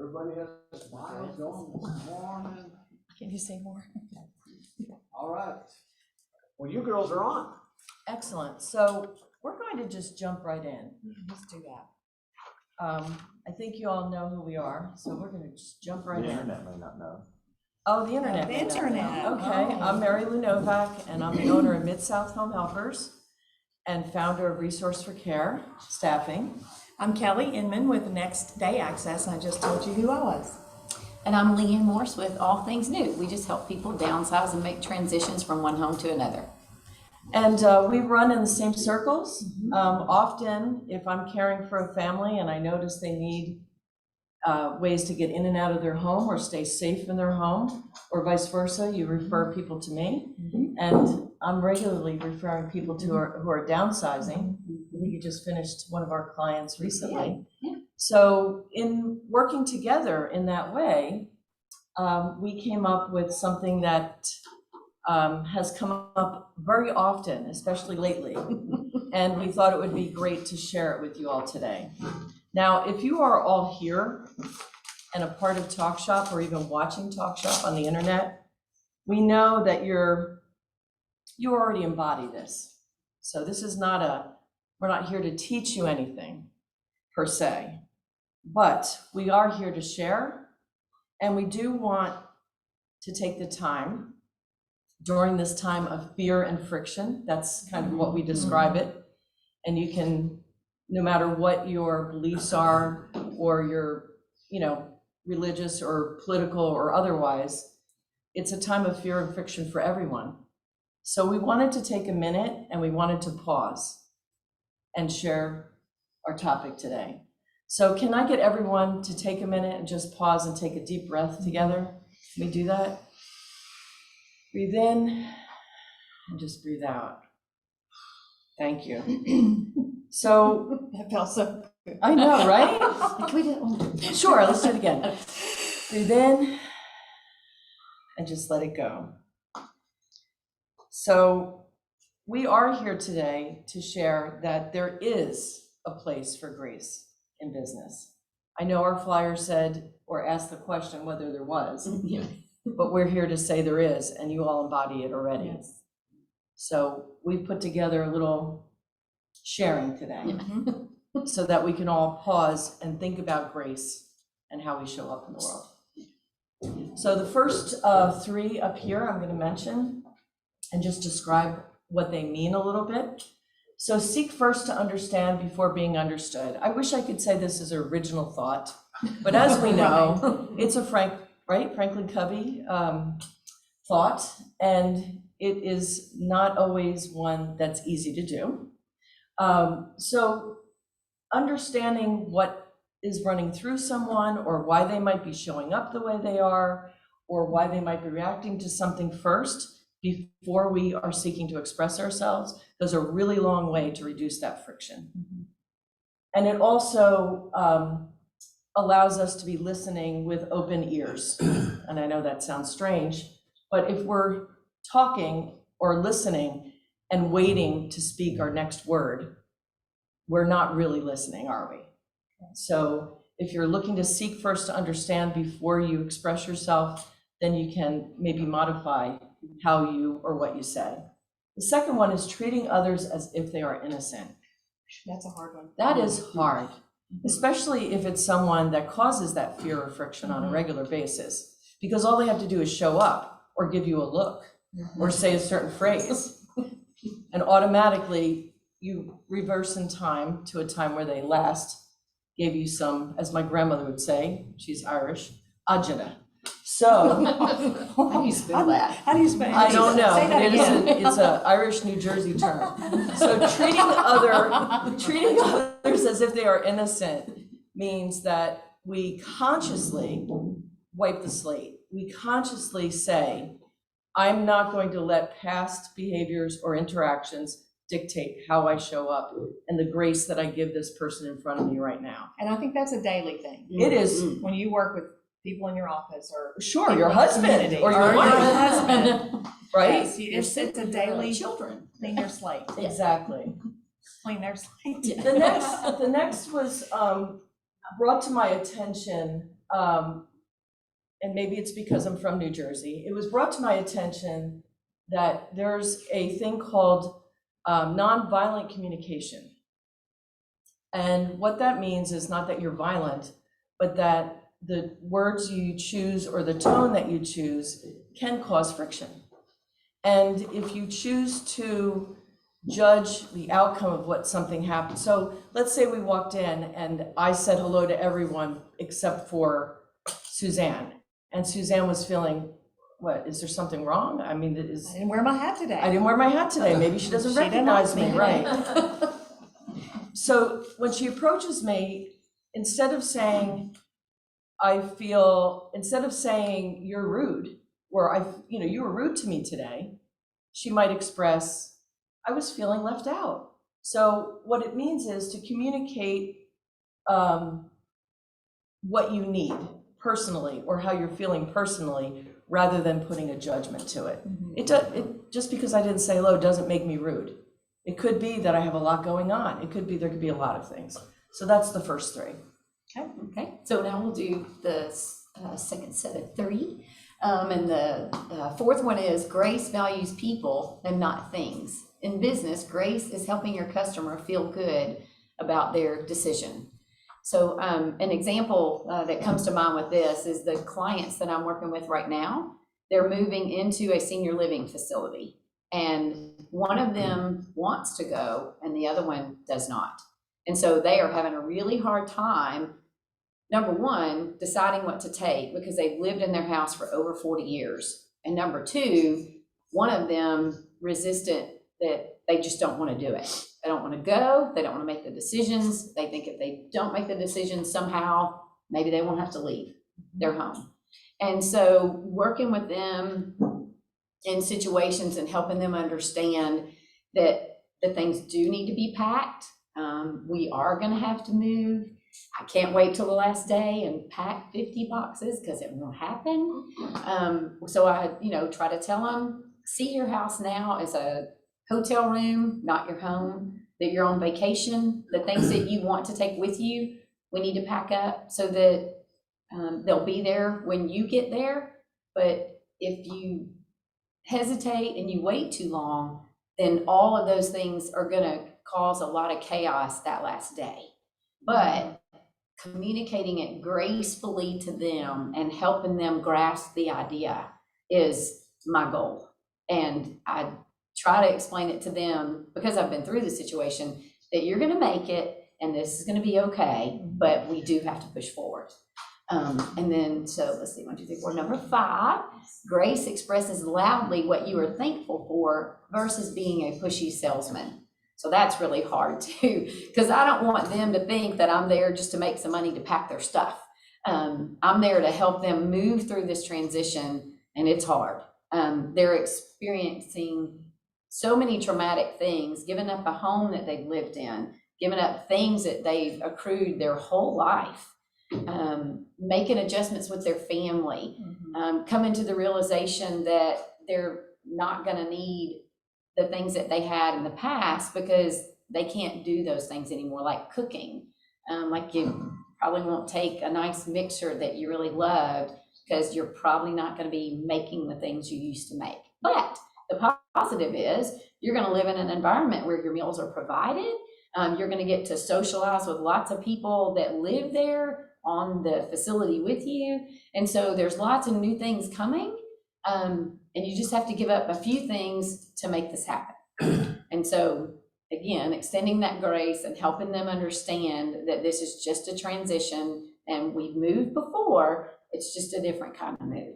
Everybody has smiles going. Good morning. Can you say more? All right. Well, you girls are on. Excellent. So we're going to just jump right in. Let's do that. I think you all know who we are, so we're going to just jump right The in. internet may not know. Oh, the internet. The may not know. internet. Okay, Oh. I'm Mary Lou Novak, and I'm the owner of Mid-South Home Helpers and founder of Resource for Care Staffing. I'm Kelly Inman with Next Day Access, and I just told you who I was. And I'm Leanne Morse with All Things New. We just help people downsize and make transitions from one home to another. And we run in the same circles. Often, if I'm caring for a family and I notice they need ways to get in and out of their home or stay safe in their home, or vice versa, you refer people to me. And I'm regularly referring people to who are downsizing. I think you just finished one of our clients recently. Yeah. So in working together in that way, we came up with something that has come up very often, especially lately. And we thought it would be great to share it with you all today. Now, if you are all here and a part of Talk Shop or even watching Talk Shop on the internet, we know that you already embody this. So this is we're not here to teach you anything per se, but we are here to share. And we do want to take the time during this time of fear and friction. That's kind of what we describe it. And you can, no matter what your beliefs are, or your, religious or political or otherwise, it's a time of fear and friction for everyone. So we wanted to take a minute and we wanted to pause and share our topic today. So can I get everyone to take a minute and just pause and take a deep breath together? Can we do that? Breathe in and just breathe out. Thank you. So, That felt so good. I know, right? Can we do that one? Sure, let's do it again. Breathe in and just let it go. So we are here today to share that there is a place for grace in business. I know our flyer said, or asked the question whether there was, Yeah. but we're here to say there is, and you all embody it already. Yes. So we've put together a little sharing today Mhm. so that we can all pause and think about grace and how we show up in the world. So the first three up here I'm going to mention and just describe what they mean a little bit. So seek first to understand before being understood. I wish I could say this is an original thought, but as we know, it's a Franklin Covey thought, and it is not always one that's easy to do. So understanding what is running through someone, or why they might be showing up the way they are, or why they might be reacting to something first before we are seeking to express ourselves, goes a really long way to reduce that friction. And it also allows us to be listening with open ears. And I know that sounds strange, but if we're talking or listening and waiting to speak our next word, we're not really listening, are we? So if you're looking to seek first to understand before you express yourself, then you can maybe modify how you or what you say. The second one is treating others as if they are innocent. That's a hard one. That is hard, especially if it's someone that causes that fear or friction on a regular basis, because all they have to do is show up or give you a look or say a certain phrase, and automatically you reverse in time to a time where they last gave you some, as my grandmother would say, she's Irish, agita. So, How do you spell that? How do you spell it? I don't know, Say that but again. it's a Irish New Jersey term. So treating others as if they are innocent means that we consciously wipe the slate. We consciously say, I'm not going to let past behaviors or interactions dictate how I show up and the grace that I give this person in front of me right now. And I think that's a daily thing. It is, When you work with people in your office or sure, people your in the husband community, or your wife, husband, right? yes, it's a daily Children. clean your slate. Exactly. Clean their slate. The next was brought to my attention and maybe it's because I'm from New Jersey, it was brought to my attention that there's a thing called nonviolent communication. And what that means is not that you're violent, but that the words you choose or the tone that you choose can cause friction. And if you choose to judge the outcome of what something happened, so let's say we walked in and I said hello to everyone except for Suzanne, and Suzanne was feeling, what, is there something wrong? I mean, I didn't wear my hat today. I didn't wear my hat today, maybe she doesn't She didn't recognize like me, me. right? So when she approaches me, instead of saying, instead of saying you're rude, or you were rude to me today, she might express, I was feeling left out. So what it means is to communicate what you need personally or how you're feeling personally, rather than putting a judgment to it. It just because I didn't say hello doesn't make me rude. It could be that I have a lot going on. It could be, there could be a lot of things. So that's the first three. Okay, so now we'll do the second set of three. And the fourth one is grace values people and not things. In business, grace is helping your customer feel good about their decision. So an example that comes to mind with this is the clients that I'm working with right now. They're moving into a senior living facility, and one of them wants to go and the other one does not. And so they are having a really hard time, number one, deciding what to take because they've lived in their house for over 40 years. And number two, one of them resistant that they just don't want to do it. They don't want to go. They don't want to make the decisions. They think if they don't make the decisions somehow, maybe they won't have to leave their home. And so working with them in situations and helping them understand that the things do need to be packed. We are going to have to move. I can't wait till the last day and pack 50 boxes because it won't happen. So I, try to tell them, see your house now as a hotel room, not your home, that you're on vacation. The things that you want to take with you, we need to pack up so that they'll be there when you get there. But if you hesitate and you wait too long, then all of those things are going to cause a lot of chaos that last day. But communicating it gracefully to them and helping them grasp the idea is my goal. And I try to explain it to them, because I've been through the situation, that you're going to make it and this is going to be okay, but we do have to push forward. And then, so let's see, 1, 2, 3, 4. Number 5, grace expresses loudly what you are thankful for versus being a pushy salesman. So that's really hard too, because I don't want them to think that I'm there just to make some money to pack their stuff. I'm there to help them move through this transition, and it's hard. They're experiencing so many traumatic things, giving up a home that they've lived in, giving up things that they've accrued their whole life, making adjustments with their family, coming to the realization that they're not going to need the things that they had in the past because they can't do those things anymore, like cooking. Like you probably won't take a nice mixer that you really loved because you're probably not going to be making the things you used to make. But the positive is you're going to live in an environment where your meals are provided. You're going to get to socialize with lots of people that live there on the facility with you. And so there's lots of new things coming. And you just have to give up a few things to make this happen. And so again, extending that grace and helping them understand that this is just a transition and we've moved before, it's just a different kind of move.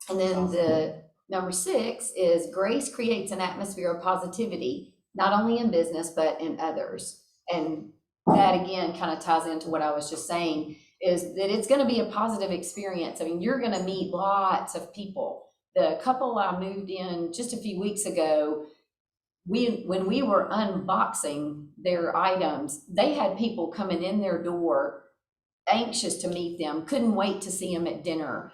And then the number 6 is grace creates an atmosphere of positivity, not only in business, but in others. And that again kind of ties into what I was just saying, is that it's going to be a positive experience. I mean, you're going to meet lots of people. The couple I moved in just a few weeks ago, when we were unboxing their items, they had people coming in their door anxious to meet them, couldn't wait to see them at dinner,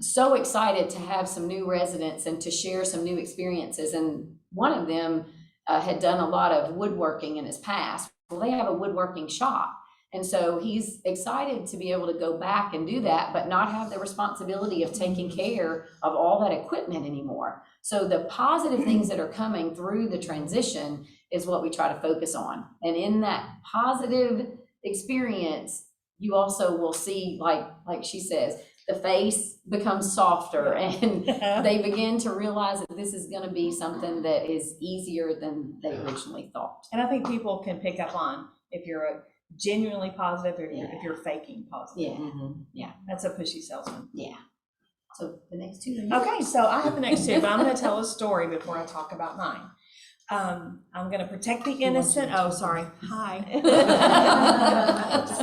so excited to have some new residents and to share some new experiences. And one of them had done a lot of woodworking in his past. Well, they have a woodworking shop. And so he's excited to be able to go back and do that, but not have the responsibility of taking care of all that equipment anymore. So the positive things that are coming through the transition is what we try to focus on. And in that positive experience, you also will see, like she says, the face becomes softer and they begin to realize that this is going to be something that is easier than they originally thought. And I think people can pick up on if you're genuinely positive or if you're faking positive. Yeah. That's a pushy salesman. Yeah. So the next two. Okay, so I have the next two, but I'm going to tell a story before I talk about mine. I'm going to protect the innocent. Oh, sorry. Hi.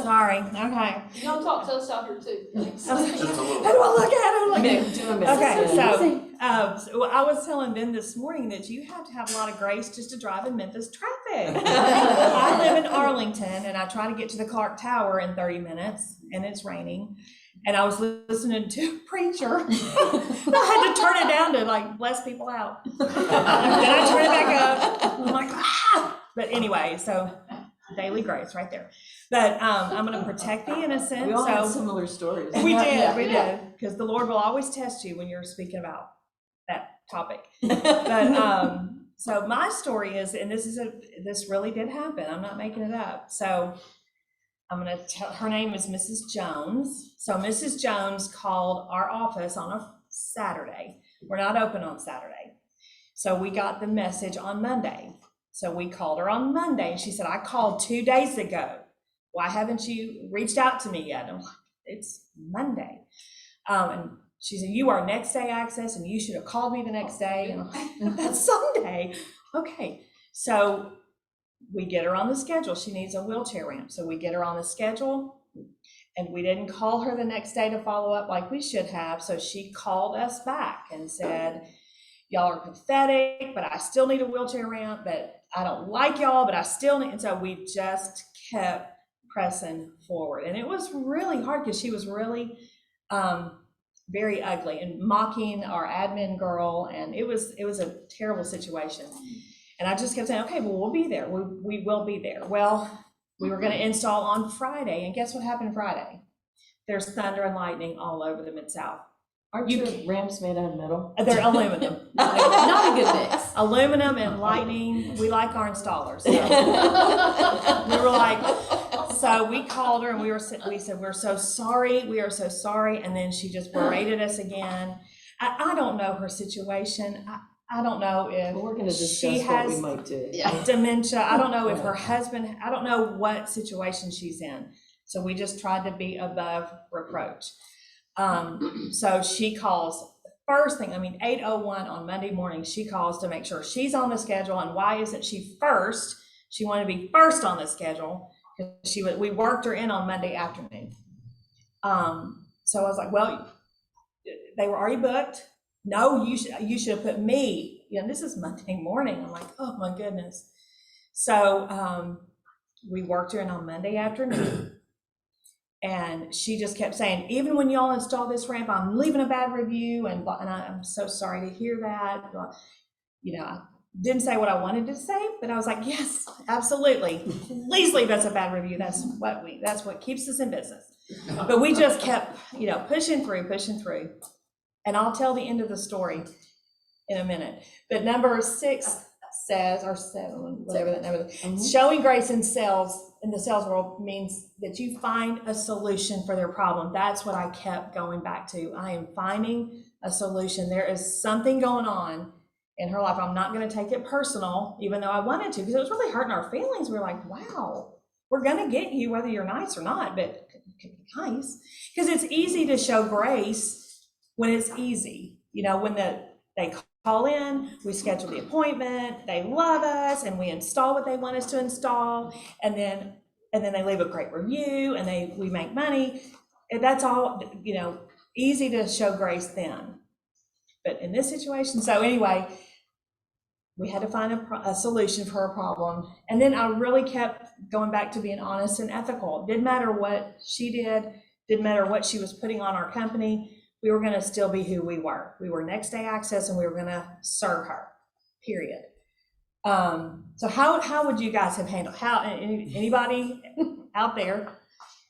Sorry. Okay. You don't talk to us out here too. How do I look at him? Okay, so I was telling Ben this morning that you have to have a lot of grace just to drive in Memphis traffic. I live in Arlington and I try to get to the Clark Tower in 30 minutes and it's raining. And I was listening to a preacher. I had to turn it down to like bless people out. Then I turn it back up. I'm like, ah! But anyway, so daily grace right there. But I'm going to protect the innocent. We all had similar stories. We did, because the Lord will always test you when you're speaking about that topic. But so my story is, and this really did happen. I'm not making it up. So I'm going to tell, her name is Mrs. Jones. So Mrs. Jones called our office on a Saturday. We're not open on Saturday. So we got the message on Monday. So we called her on Monday and she said, I called 2 days ago. Why haven't you reached out to me yet? I'm like, it's Monday. And she said, you are next day access and you should have called me the next day. And I'm like, that's Sunday. Okay. So we get her on the schedule. She needs a wheelchair ramp. So we get her on the schedule and we didn't call her the next day to follow up like we should have. So she called us back and said, y'all are pathetic, but I still need a wheelchair ramp, but I don't like y'all, but I still need. And so we just kept pressing forward. And it was really hard because she was really very ugly and mocking our admin girl. And it was a terrible situation. And I just kept saying, okay, well, we'll be there. We will be there. Well, we were going to install on Friday. And guess what happened Friday? There's thunder and lightning all over the Mid-South. Aren't your ramps made out of metal? They're aluminum. Not a good mix. Aluminum and lightning. We like our installers. So. We were like, so we called her and we said, we're so sorry. We are so sorry. And then she just berated us again. I don't know her situation. I don't know if we're going to discuss she what has we might do. Dementia. I don't know if her husband, I don't know what situation she's in. So we just tried to be above reproach. So she calls first thing, 8:01 on Monday morning, she calls to make sure she's on the schedule. And why isn't she first? She wanted to be first on the schedule because we worked her in on Monday afternoon. So I was like, well, they were already booked. No, you should have put me. This is Monday morning. I'm like, oh my goodness. So we worked her in on Monday afternoon. And she just kept saying, even when y'all install this ramp, I'm leaving a bad review. And I'm so sorry to hear that. I didn't say what I wanted to say, but I was like, yes, absolutely. Please leave us a bad review. That's what keeps us in business. But we just kept, pushing through. And I'll tell the end of the story in a minute. But number 6 says, or 7, whatever that number is, showing grace in the sales world means that you find a solution for their problem. That's what I kept going back to. I am finding a solution. There is something going on in her life. I'm not going to take it personal, even though I wanted to, because it was really hurting our feelings. We were like, wow, we're going to get you whether you're nice or not, but it could be nice. Because it's easy to show grace when it's easy. When they call in, we schedule the appointment, they love us, and we install what they want us to install, and then they leave a great review, and we make money. And that's all, easy to show grace then. But in this situation, so anyway, we had to find a solution for a problem. And then I really kept going back to being honest and ethical. It didn't matter what she didn't matter what she was putting on our company. We were going to still be who we were. We were next day access, and we were going to serve her, period. So how would you guys have handled, anybody out there.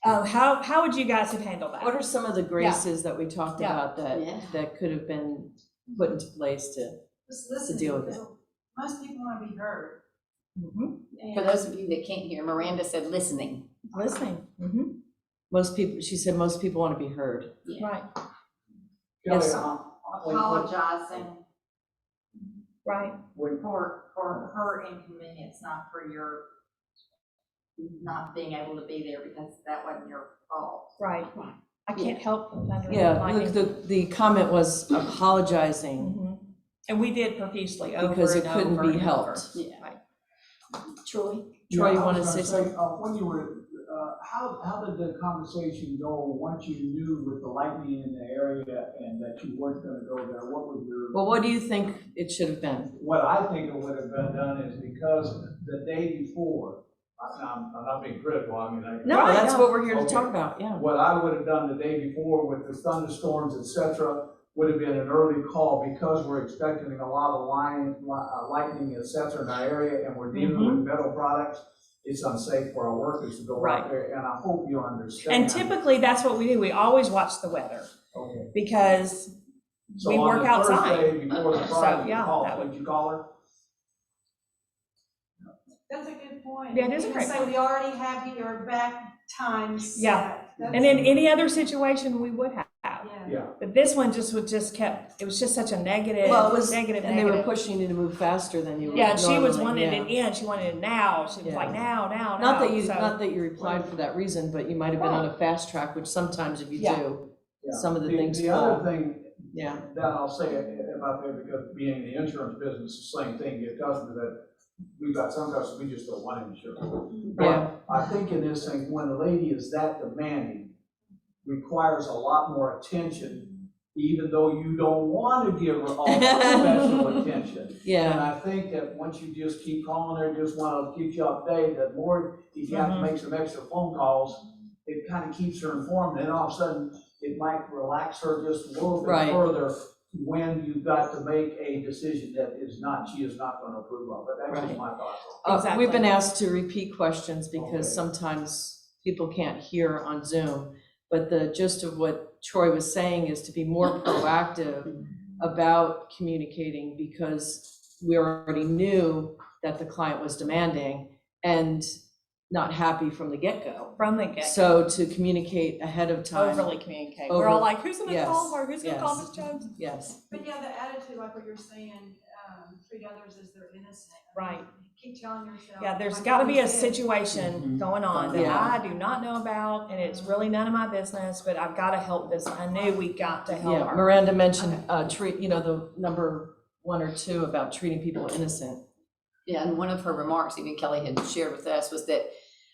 How would you guys have handled that? What are some of the graces that we talked Yeah. about that could have been put into place to deal with it? Most people want to be heard. Mhm. For those of you that can't hear, Miranda said listening. Listening. Mhm. Most people, she said, most people want to be heard. Right, Yes. Apologizing right. for her inconvenience, not for your not being able to be there because that wasn't your fault. Right. I can't help. Yeah, look, the comment was apologizing Mhm. And we did profusely over because it and couldn't over be and over. helped. Yeah. Right. Troy? Troy, you I want to was say gonna something? When you were, how did the conversation go once you knew with the lightning in the area and that you weren't gonna go there? What was your? Well, what do you think it should have been? What I think it would have been done is because the day before, I'm not being critical, I mean, No, Right, that's yeah. what we're here to Okay. talk about, yeah. what I would have done the day before with the thunderstorms, et cetera, would have been an early call because we're expecting a lot of lightning, et cetera, in our area, and we're dealing with metal products. It's unsafe for our workers to go Right. out there, and I hope you understand. And typically, that's what we do. We always watch the weather Okay. because So we on work the outside. Thursday before the So, Friday, you yeah, called, that would- did you call her? That's a good point. Yeah, it is a You great can say point. we already have your back times. Yeah. set. And in any other situation, we would have. Yeah. Yeah. But this one just kept, it was just such a negative, Well, it was, negative, and they were negative. pushing you to move faster than you would Yeah, and she was normally, wanting yeah. it in, she wanted it now, she was Yeah. like, now. Not that you, So- not that you replied for that reason, but you might have been on a fast track, which sometimes if you Yeah. do, Yeah. some of the things The fall. other thing Yeah, that I'll say about that, because being in the insurance business, the same thing, you get customers that, we've got some customers, we just don't want insurance. yeah, But I think in this thing, when a lady is that demanding, requires a lot more attention, even though you don't want to give her all that special attention. And yeah, I think that once you just keep calling her, just want to keep you updated, the more, if you have to make some extra phone calls, it kind of keeps her informed, and all of a sudden, it might relax her just a little bit Right. further when you've got to make a decision that she is not going to approve of, but that's just my thoughts on it. We've been Exactly. asked to repeat questions because Okay. sometimes people can't hear on Zoom. But the gist of what Troy was saying is to be more proactive about communicating because we already knew that the client was demanding and not happy from the get-go. From the get, So to communicate ahead of time. overly communicate. We're all Over- like, who's gonna yes, call her? Who's gonna call yes. Ms. Jones? Yes, But yeah, the attitude, like what you're saying, treat others as they're innocent. Right. Keep telling yourself. Yeah, there's like gotta what be you a said. situation going on that Yeah. I do not know about, and it's really none of my business, but I've gotta help this. I knew we got to help yeah. her. Miranda mentioned, the number 1 or 2 about treating people innocent. Yeah, and one of her remarks, even Kelly had shared with us, was that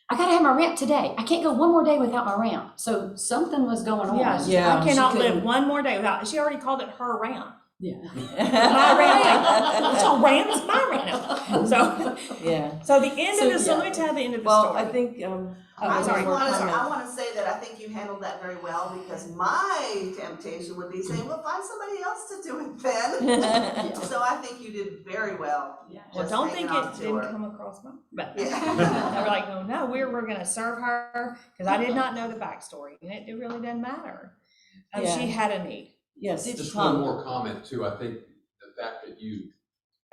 I gotta have my ramp today. I can't go one more day without my ramp. So something was going on. Yeah, Yeah, I cannot she live couldn't- one more day without, she already called it her ramp. Yeah. My ramp, it's a ramp, it's my ramp. So, Yeah. so the end So, of this, so yeah. let me tell the end of the Well, story. I think, I just sorry. want to say that I think you handled that very well, because my temptation would be saying, well, find somebody else to do it then. So I think you did very well. Yeah. Well, just don't hanging think on it to didn't her. come across my, but Yeah. they were like, no, we're gonna serve her, because I did not know the backstory, and it really doesn't matter. Yeah. She had a need. yes, Just Tom. one more comment too. I think the fact that you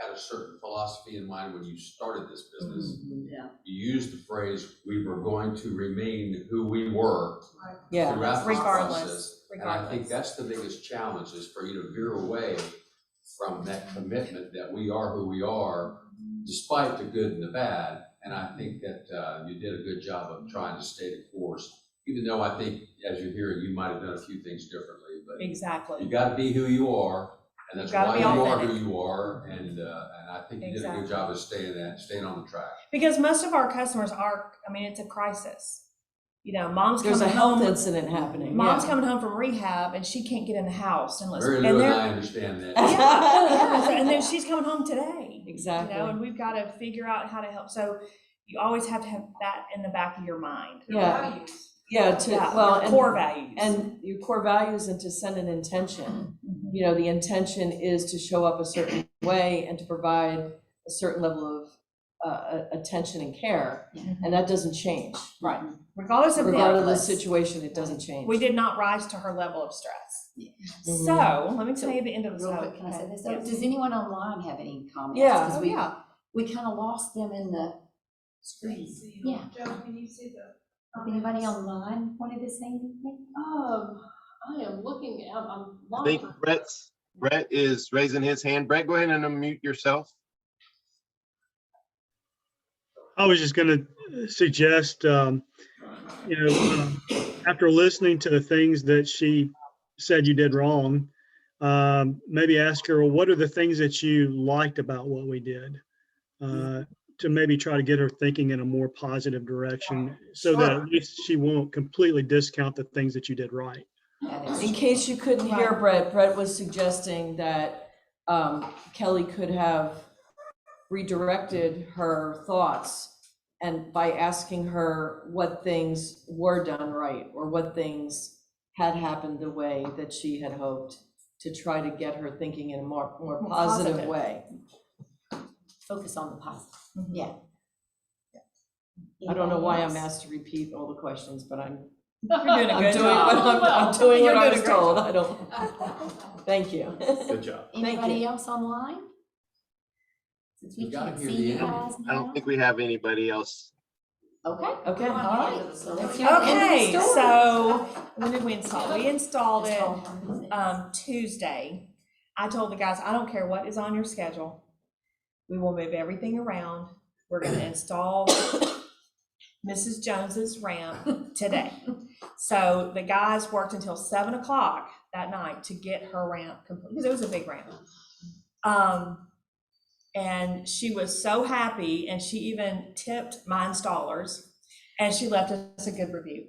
had a certain philosophy in mind when you started this business. Yeah. You used the phrase, we were going to remain who we were Yeah, throughout this Regardless, process. And I think regardless. that's the biggest challenge, is for you to veer away from that commitment that we are who we are, despite the good and the bad. And I think that you did a good job of trying to stay the course, even though I think, as you're hearing, you might have done a few things differently, but Exactly. you gotta be who you are, and that's You gotta why be you are authentic. who you are, and I think you did a Exactly. good job of staying on the track. Because most of our customers are, I mean, it's a crisis. You know, mom's there's a coming health home, incident happening. mom's yeah. coming home from rehab, and she can't get in the house unless, Mary and Lou and they're, I understand that. yeah, and then she's coming home today. Exactly. You know, and we've got to figure out how to help. So you always have to have that in the back of your mind. Yeah. Values. Yeah, to, Yeah, well, your and, core values. and your core values and to send an intention. Mhm. You know, the intention is to show up a certain way and to provide a certain level attention and care, and that doesn't change. Right. Regardless of Regardless of the the, situation, it doesn't change. we did not rise to her level of stress. Mhm. So, let me tell you the end of the Real story. quick, can I say this? Yes. Does anyone online have any comments? Yeah. 'Cause Oh, yeah. we kind of lost them in the screen. Yeah. Joe, can you see the? Anybody online wanted to say anything? I am looking, I'm. I think Brett is raising his hand. Brett, go ahead and unmute yourself. I was just going to suggest, after listening to the things that she said you did wrong, maybe ask her, well, what are the things that you liked about what we did? To maybe try to get her thinking in a more positive direction so that at least she won't completely discount the things that you did right. In case you couldn't hear Brett was suggesting that Kelly could have redirected her thoughts and by asking her what things were done right or what things had happened the way that she had hoped, to try to get her thinking in a more positive positive. way. Focus on the positive. Yeah. I don't know Anybody why I'm else? asked to repeat all the questions, but I'm You're doing a I'm good doing job. what I'm doing You're what I doing a was great told. job. I don't. Thank you. Good job. Thank Anybody you. else online? Since we We've gotta can't hear see the you end. guys I don't now. think we have anybody else. Okay, Okay. all right. So let's hear the end of the Okay, story. so when did we install? We installed It's it called- Tuesday. I told the guys, I don't care what is on your schedule. We will move everything around. We're gonna install Mrs. Jones's ramp today. So the guys worked until 7 o'clock that night to get her ramp complete, because it was a big ramp. And she was so happy, and she even tipped my installers, and she left us a good review.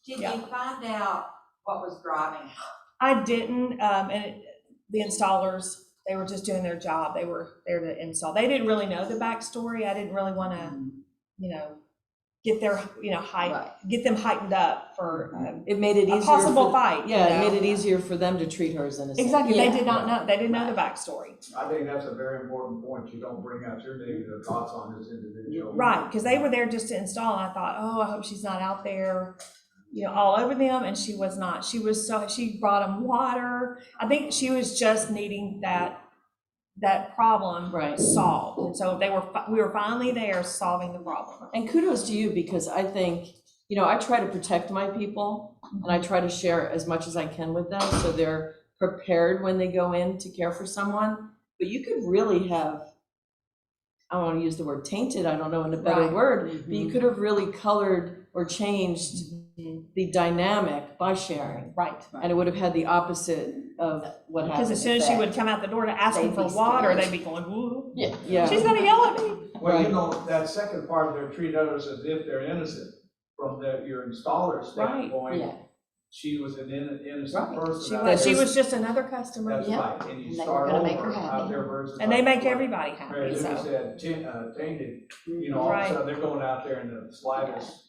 Did Yeah. you find out what was driving her? I didn't, the installers, they were just doing their job. They were there to install. They didn't really know the backstory. I didn't really want to, get their, Right. get them heightened up for It made it easier. a possible for- fight. Yeah, it you know? made it easier for them to treat her as innocent. Exactly. They Yeah. did not know. They didn't know the backstory. I think that's a very important point. You don't bring out your negative thoughts on this individual. Right, because they were there just to install, and I thought, oh, I hope she's not out there, all over them, and she was not. She brought them water. I think she was just needing that problem Right. solved. And so we were finally there solving the problem. And kudos to you, because I think, I try to protect my people and I try to share as much as I can with them so they're prepared when they go in to care for someone. But you could really have, I don't want to use the word tainted, I don't know a better Right. word, but you could have really colored or changed the dynamic by sharing. Right. And it would have had the opposite of what happened. Because as soon as she would come out the door to ask them They'd for be water, scared. they'd be going, woo, Yeah. she's gonna yell at me. Well, Right. that second part, they're treating others as if they're innocent. From your installer standpoint, Yeah. she was an innocent Right. person. She was just another customer. That's Yeah. right, and you And they were start gonna over make her happy. out there versus. And they like- make everybody Mary happy, Lou so. said, tainted, all of a Right. sudden, they're going out there in the slightest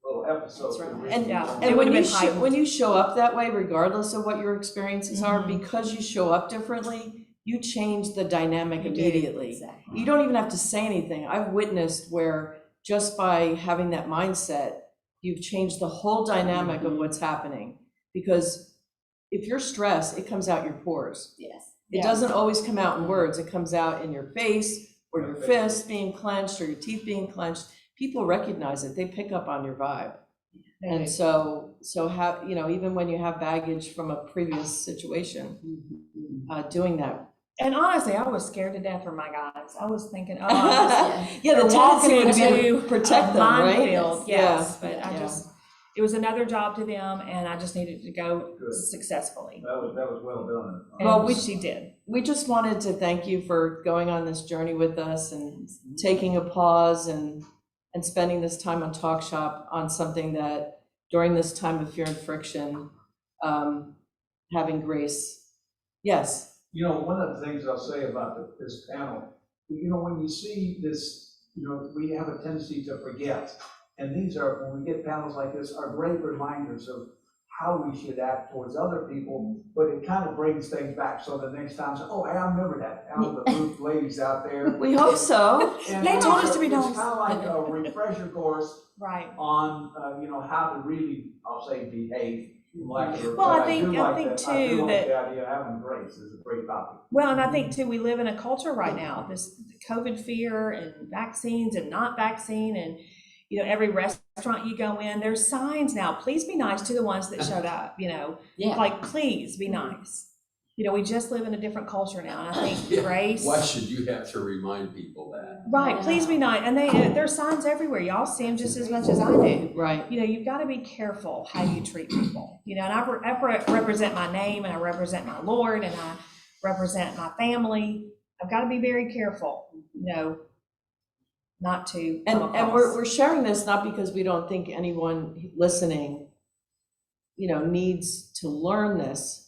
little episode. That's right. could really And- be Yeah. going It And on. would've when been you heightened. when you show up that way, regardless of what your experiences are, Mhm. because you show up differently, you change the dynamic You do. immediately. Exactly. You don't even have to say anything. I've witnessed where just by having that mindset, you've changed the whole dynamic of what's happening. Because if you're stressed, it comes out your pores. Yes. It Yeah. doesn't always come out in words. It comes out in your face, or your fists being clenched, or your teeth being clenched. People recognize it. They pick up on your vibe. And so how, even when you have baggage from a previous situation, doing that. And honestly, I was scared to death for my guys. I was thinking, oh, I'm just Yeah, the They're walking tendency would be into to protect a them, right? minefield, yes, Yeah, but yeah. it was another job to them, and I just needed to go Good. successfully. That was well done. And Well, she did. We just wanted to thank you for going on this journey with us and taking a pause and spending this time on Talk Shop on something that during this time of fear and friction, having grace. Yes. One of the things I'll say about this panel, when you see this, we have a tendency to forget. And these are, when we get panels like this, are great reminders of how we should act towards other people, but it kind of brings things back, so the next time, oh, hey, I remember that, out the roof ladies out there. We hope so. And They told us to be it's nice. kind of like a refresher course Right. on, how to really, I'll say, behave. Like, Well, I but think- do I like think I too do like that- the idea of having grace is a great topic. Well, and I think too, we live in a culture right now, this COVID fear and vaccines and not vaccine and, every restaurant you go in, there's signs now, please be nice to the ones that showed up, Yeah. like, please be nice. We just live in a different culture now, and I think Yeah. grace. Why should you have to remind people that? Right, please be nice, and there's signs everywhere, y'all see them just as much as I do. Right. You've got to be careful how you treat people, and I represent my name, and I represent my Lord, and I represent my family. I've got to be very careful, not to come And across. we're sharing this not because we don't think anyone listening, needs to learn this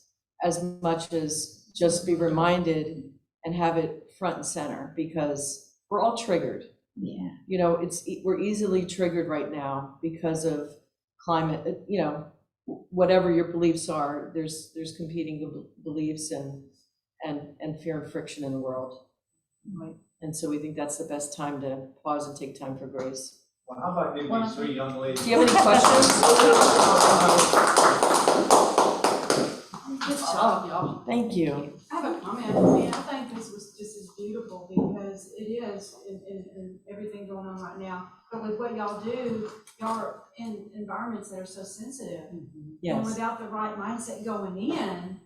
as much as just be reminded and have it front and center, because we're all triggered. Yeah. We're easily triggered right now because of climate, whatever your beliefs are, there's competing beliefs and fear and friction in the world. Right. And so we think that's the best time to pause and take time for grace. Well, how about giving these three young ladies? Do you have any questions? Good job, y'all. Thank you. I have a comment. I think this was just as beautiful because it is in everything going on right now. But with what y'all do, y'all are in environments that are so sensitive. And Yes. without the right mindset going in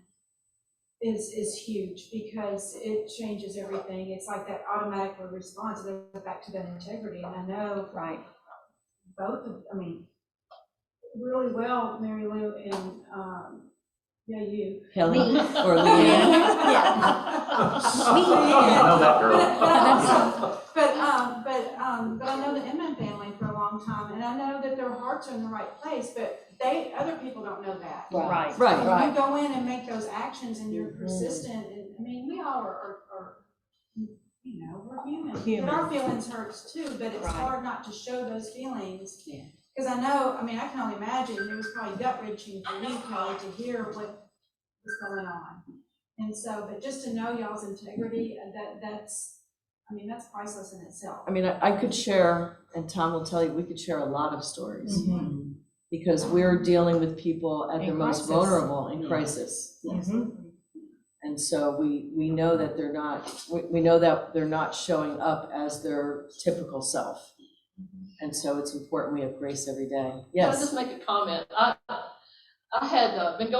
is huge because it changes everything. It's like that automatic response. It goes back to that integrity. And I know Right. really well, Mary Lou and, you. Kelly or Yeah. Leanne? I know that girl. But I know the Inman family for a long time, and I know that their hearts are in the right place, but other people don't know that. Right. Right. When you go in and make those actions and you're persistent, and, we all are, we're human. And our feelings hurts too, but it's Right. hard not to show those feelings. Yeah. Because I know, I can only imagine, it was probably gut-wrenching for you, Kelly, to hear what was going on. And so, but just to know y'all's integrity, that's priceless in itself. I could share, and Tom will tell you, we could share a lot of stories. Because we're dealing with people at their In most crisis. vulnerable in crisis. And so we know that they're not showing up as their typical self. And so it's important we have grace every day. Can I Yes. just make a comment? I've been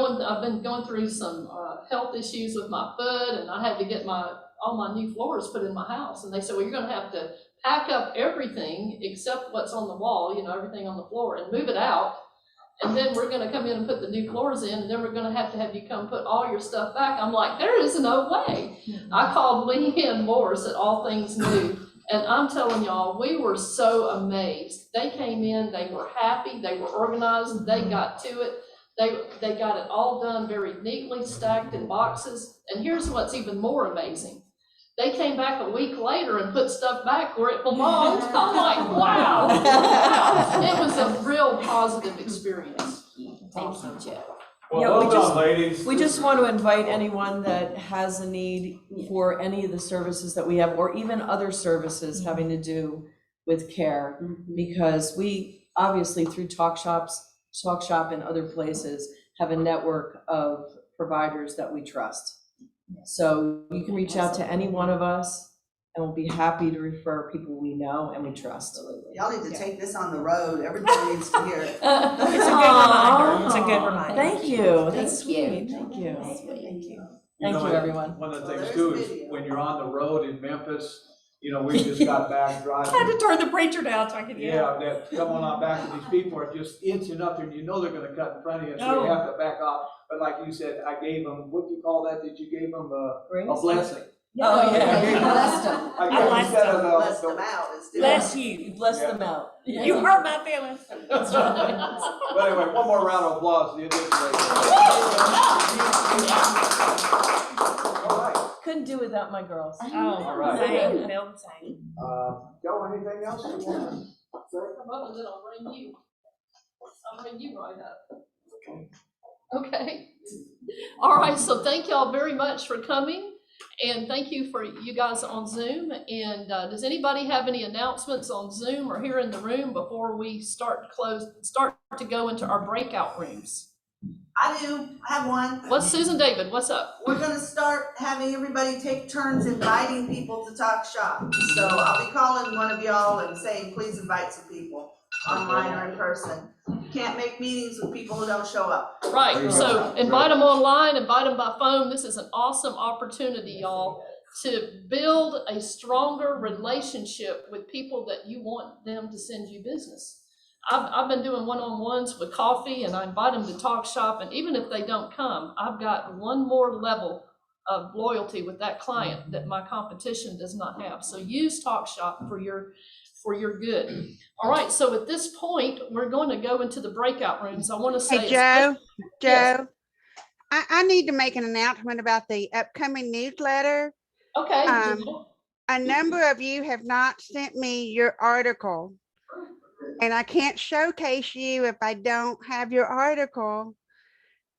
going through some health issues with my foot, and I had to get all my new floors put in my house. And they said, well, you're gonna have to pack up everything except what's on the wall, everything on the floor, and move it out. And then we're gonna come in and put the new floors in, and then we're gonna have you come put all your stuff back. I'm like, there is no way. I called Leanne Morris at All Things New, and I'm telling y'all, we were so amazed. They came in, they were happy, they were organized, they got to it. They got it all done very neatly, stacked in boxes. And here's what's even more amazing. They came back a week later and put stuff back where it belonged. I'm like, wow. It was a real positive experience. Thank you, Jeff. Well, Yeah, well done, ladies. We just want to invite anyone that has a need for any of the services that we have, or even other services having to do with care, because we obviously through Talk Shop and other places have a network of providers that we trust. So you can reach out to any one of us, and we'll be happy to refer people we know and we trust. Y'all need to take this on the road. Everybody needs to hear it. It's a good reminder. It's a good reminder. Thank you. That's Thank you. sweet. Thank you. Thank you. Thank you, everyone. One of the Well, things there's too is video. when you're on the road in Memphis, we just got back driving. I had to turn the preacher down so I could Yeah, that coming on back, and these people are just inching up there, and they're gonna cut in front of you, so you have to back off. But like you said, I gave them, what do you call that you gave them, a blessing? Oh, I yeah. gave them- Blessed them. I I gave blessed instead of Bless the, them out. Bless you. Bless Yeah. them out. You hurt my feelings. but anyway, one more round of applause. You did great. All right, Couldn't do without my girls. Oh, right. same, feel the same. Joe, anything else you want to say? Come up and then I'll bring you right up. Okay. All right, so thank y'all very much for coming, and thank you for you guys on Zoom. And does anybody have any announcements on Zoom or here in the room before we start to go into our breakout rooms? I do, I have one. What's Susan David, what's up? We're gonna start having everybody take turns inviting people to talk shop. So I'll be calling one of y'all and saying, please invite some people, online or in person. You can't make meetings with people who don't show up. Right, so invite them online, invite them by phone. This is an awesome opportunity, y'all, to build a stronger relationship with people that you want them to send you business. I've been doing one-on-ones with coffee, and I invite them to talk shop, and even if they don't come, I've got one more level of loyalty with that client that my competition does not have. So use Talk Shop for your good. All right, so at this point, we're going to go into the breakout rooms. I want to say, Hey, Joe, Yes. I need to make an announcement about the upcoming newsletter. Okay, A number of you have not sent me your article, and I can't showcase you if I don't have your article.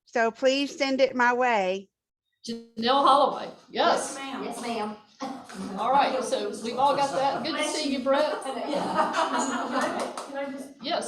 So please send it my way. Janelle Holloway, yes. ma'am. Yes, ma'am. All right, so we've all got that. Good to see you, Brett. Yes.